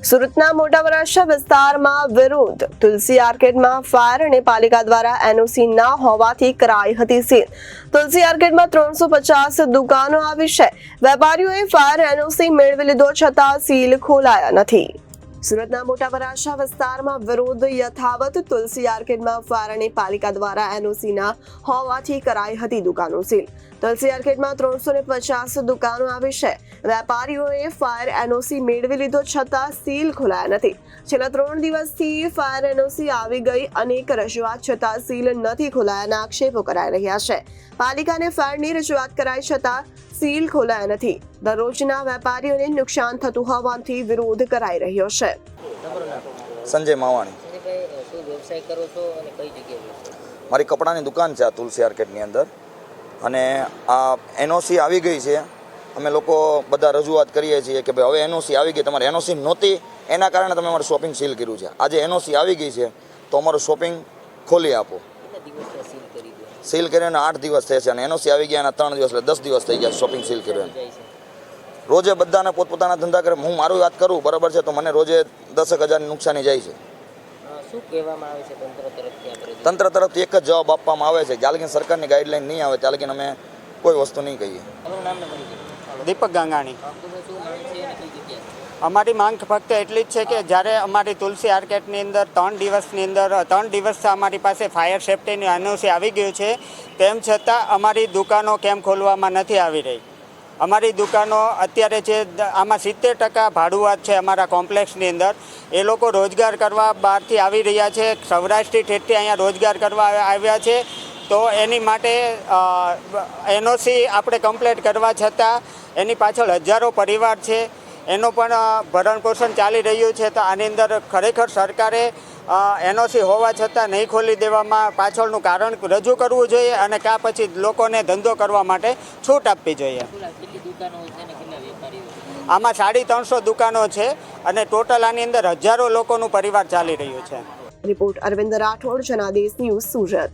સુરતના મોટા વરાછા વિસ્તારમાં વિરોધ તુલસી આર્કેડમાં ફાયર અને પાલિકા દ્વારા એનઓસી ના હોવાથી કરાઈ હતી સીલ। તુલસી આર્કેડમાં 350 દુકાનો આવી છે। વેપારીઓએ ફાયર એનઓસી મેળવી લીધો છતાં સીલ ખોલાયા નથી। સુરતના મોટા વરાછા વિસ્તારમાં વિરોધ યથાવત તુલસી આર્કેડમાં ફાયર અને પાલિકા દ્વારા એનઓસી ના હોવાથી કરાઈ હતી દુકાનો સીલ। તુલસી આર્કેડમાં 350 દુકાનો આવી છે। વેપારીઓએ ફાયર એનઓસી મેળવી લીધો છતાં સીલ ખોલાયા નથી। છેલ્લા 3 દિવસથી ફાયર એનઓસી આવી ગઈ, અનેક રજૂઆત છતાં સીલ નથી ખોલાયાના આક્ષેપો કરાઈ રહ્યા છે। પાલિકાને ફાયરની રજૂઆત કરાઈ છતાં સીલ ખોલાયા નથી। દરરોજના વેપારીઓને નુકસાન થતું હોવાથી વિરોધ કરાઈ રહ્યો છે। સંજય માવાણી। શું વ્યવસાય કરો છો અને કઈ જગ્યાએ? મારી કપડાની દુકાન છે આ તુલસી આર્કેડની અંદર, અને આ એનઓસી આવી ગઈ છે। અમે લોકો બધા રજૂઆત કરીએ છીએ કે ભાઈ હવે એનઓસી આવી ગઈ, તમારે એનઓસી નહોતી એના કારણે તમે અમારું શોપિંગ સીલ કર્યું છે। આજે એનઓસી આવી ગઈ છે તો અમારું શોપિંગ ખોલી આપો। સીલ કરીને 8 દિવસ થયા છે અને એનઓસી આવી ગયા એના 3 દિવસ એટલે 10 દિવસ થઈ ગયા શોપિંગ સીલ કર્યું। રોજે બધાને પોતપોતાના ધંધા કરે, હું મારું વાત કરું બરાબર છે તો મને રોજે 10,000ની નુકસાની જાય છે। શું કહેવામાં આવે છે તંત્ર તરફથી? તંત્ર તરફથી એક જ જવાબ આપવામાં આવે છે, જ્યાં લગીને સરકારની ગાઈડલાઈન નહીં આવે ત્યાં લગીને અમે કોઈ વસ્તુ નહીં કહીએ। દીપક ગાંગાણી। શું માંગ છે અને કઈ જગ્યાએ? અમારી માંગ ફક્ત એટલી જ છે કે જ્યારે અમારી તુલસી આર્કેડની અંદર 3 દિવસ અમારી પાસે ફાયર સેફ્ટીની એનઓસી આવી ગયું છે, તેમ છતાં અમારી દુકાનો કેમ ખોલવામાં નથી આવી રહી। અમારી દુકાનો અત્યારે છે આમાં 70% ભાડુઆત છે અમારા કોમ્પ્લેક્સની અંદર। એ લોકો રોજગાર કરવા બહારથી આવી રહ્યા છે, સૌરાષ્ટ્રથી ઠેઠથી અહીંયા રોજગાર કરવા આવ્યા છે। તો એની માટે એનઓસી આપણે કમ્પ્લીટ કરવા છતાં એની પાછળ હજારો પરિવાર છે, એનો પણ ભરણ પોષણ ચાલી રહ્યું છે। તો આની અંદર ખરેખર સરકારે એનઓસી હોવા છતાં નહીં ખોલી દેવામાં પાછળનું કારણ રજૂ કરવું જોઈએ અને કાં પછી લોકોને ધંધો કરવા માટે છૂટ આપવી જોઈએ। કેટલી દુકાનો છે અને કેટલા વેપારીઓ? આમાં 350 દુકાનો છે અને ટોટલ આની અંદર હજારો લોકોનું પરિવાર ચાલી રહ્યું છે। Report Arvind Rathod, Janadesh news, Surat.